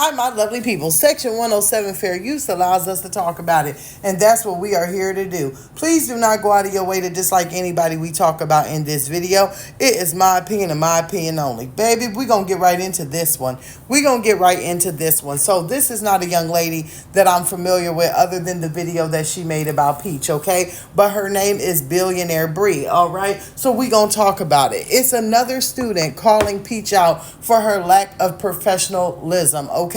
Hi, my lovely people. Section 107 fair use allows us to talk about it, and that's what we are here to do. Please do not go out of your way to dislike anybody we talk about in this video. It is my opinion and my opinion only. Baby, we're going to get right into this one. We're going to get right into this one. So, this is not a young lady that I'm familiar with other than the video that she made about Peach, okay? But her name is Billionaire Brie, all right? So, we're going to talk about it. It's another student calling Peach out for her lack of professionalism, okay?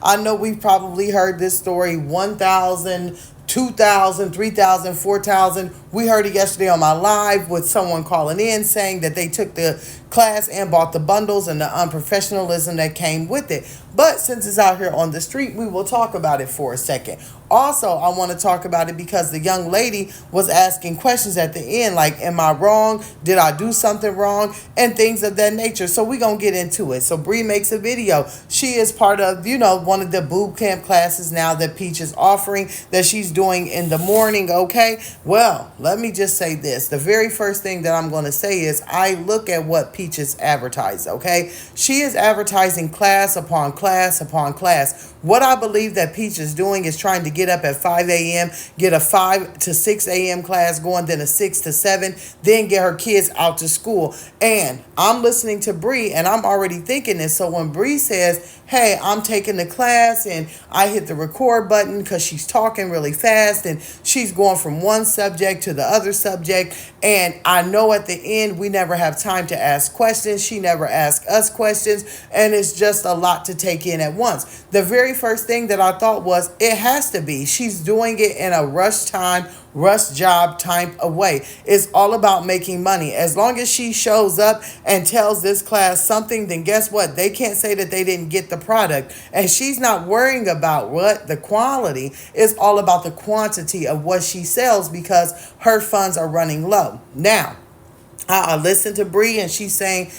I know we've probably heard this story 1,000, 2,000, 3,000, 4,000. We heard it yesterday on my live with someone calling in saying that they took the class and bought the bundles and the unprofessionalism that came with it. But since it's out here on the street, we will talk about it for a second. Also, I want to talk about it because the young lady was asking questions at the end like, am I wrong? Did I do something wrong? And things of that nature. So we're going to get into it. So Bree makes a video. She is part of, one of the boot camp classes now that Peach is offering that she's doing in the morning, okay? Well, let me just say this. The very first thing that I'm going to say is I look at what Peach is advertised, okay? She is advertising class upon class upon class. What I believe that Peach is doing is trying to get up at 5 a.m., get a 5 to 6 a.m. class going, then a 6 to 7, then get her kids out to school. And I'm listening to Bree, and I'm already thinking this. So when Bree says, hey, I'm taking the class, and I hit the record button because she's talking really fast, and she's going from one subject to the other subject, and I know at the end we never have time to ask questions. She never asks us questions, and it's just a lot to take in at once. The very first thing that I thought was it has to be. She's doing it in a rush time, rush job type of way. It's all about making money. As long as she shows up and tells this class something, then guess what? They can't say that they didn't get the product. And she's not worrying about what the quality is, all about the quantity of what she sells because her funds are running low. Now, I listen to Bree and she's saying,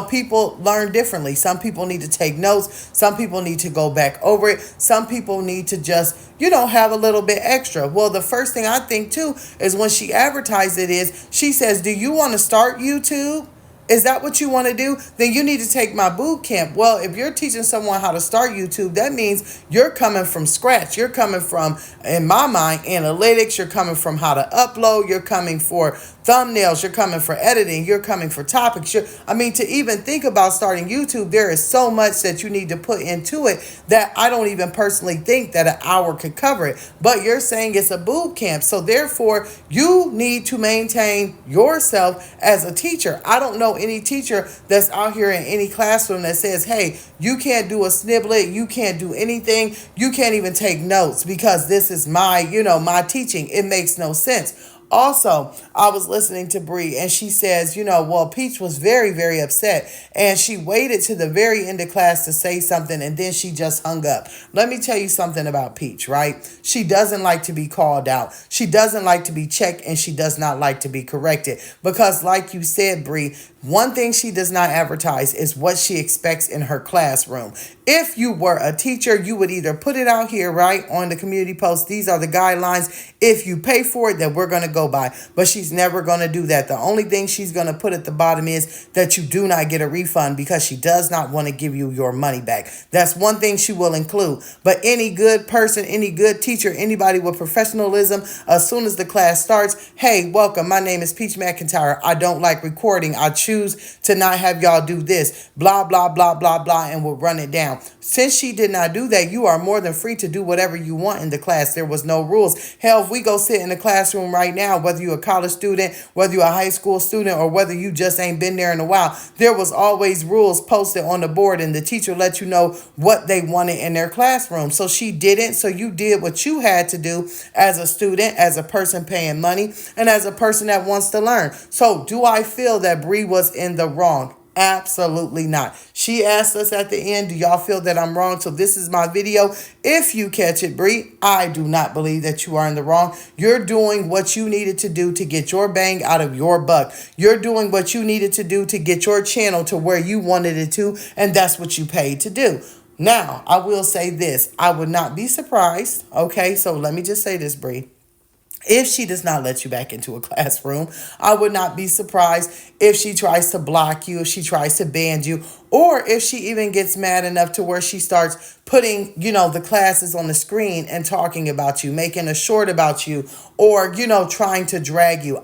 people learn differently. Some people need to take notes. Some people need to go back over it. Some people need to just, have a little bit extra. Well, the first thing I think too is when she advertised it is she says, do you want to start YouTube? Is that what you want to do? Then you need to take my boot camp. Well, if you're teaching someone how to start YouTube, that means you're coming from scratch. You're coming from, in my mind, analytics. You're coming from how to upload. You're coming for thumbnails. You're coming for editing. You're coming for topics. To even think about starting YouTube, there is so much that you need to put into it that I don't even personally think that an hour could cover it. But you're saying it's a boot camp. So therefore, you need to maintain yourself as a teacher. I don't know any teacher that's out here in any classroom that says, hey, you can't do a sniblet, you can't do anything, you can't even take notes because this is my, my teaching. It makes no sense. Also, I was listening to Bree and she says, Peach was very, very upset and she waited to the very end of class to say something and then she just hung up. Let me tell you something about Peach, right? She doesn't like to be called out. She doesn't like to be checked and she does not like to be corrected because like you said, Bree, one thing she does not advertise is what she expects in her classroom. If you were a teacher, you would either put it out here, right, on the community post. These are the guidelines. If you pay for it, that we're going to go by. But she's never going to do that. The only thing she's going to put at the bottom is that you do not get a refund because she does not want to give you your money back. That's one thing she will include. But any good person, any good teacher, anybody with professionalism, as soon as the class starts, hey, welcome. My name is Peach McIntyre. I don't like recording. I choose to not have y'all do this. Blah, blah, blah, blah, blah, and we'll run it down. Since she did not do that, you are more than free to do whatever you want in the class. There was no rules. Hell, if we go sit in the classroom right now, whether you're a college student, whether you're a high school student, or whether you just ain't been there in a while, there was always rules posted on the board and the teacher let you know what they wanted in their classroom. So she didn't. So you did what you had to do as a student, as a person paying money, and as a person that wants to learn. So do I feel that Bree was in the wrong? Absolutely not. She asked us at the end, do y'all feel that I'm wrong? So this is my video. If you catch it, Bree, I do not believe that you are in the wrong. You're doing what you needed to do to get your bang out of your buck. You're doing what you needed to do to get your channel to where you wanted it to, and that's what you paid to do. Now, I will say this. I would not be surprised. Okay, so let me just say this, Bree. If she does not let you back into a classroom, I would not be surprised if she tries to block you, if she tries to ban you, or if she even gets mad enough to where she starts putting, the classes on the screen and talking about you, making a short about you, or, trying to drag you.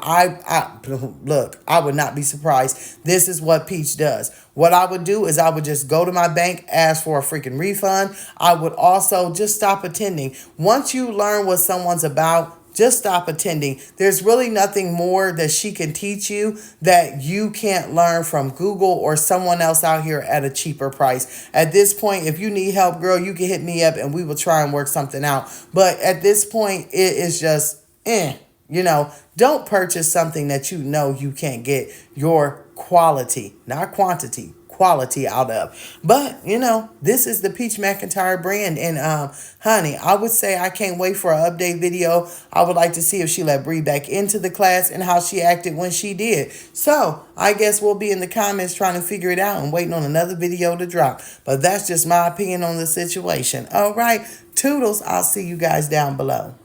Look, I would not be surprised. This is what Peach does. What I would do is I would just go to my bank, ask for a freaking refund. I would also just stop attending. Once you learn what someone's about, just stop attending. There's really nothing more that she can teach you that you can't learn from Google or someone else out here at a cheaper price. At this point, if you need help, girl, you can hit me up and we will try and work something out. But at this point, it is just, don't purchase something that you can't get your quality, not quantity, quality out of. But this is the Peach McIntyre brand, and honey, I would say I can't wait for an update video. I would like to see if she let Brie back into the class and how she acted when she did. So I guess we'll be in the comments trying to figure it out and waiting on another video to drop. But that's just my opinion on the situation. All right, toodles, I'll see you guys down below.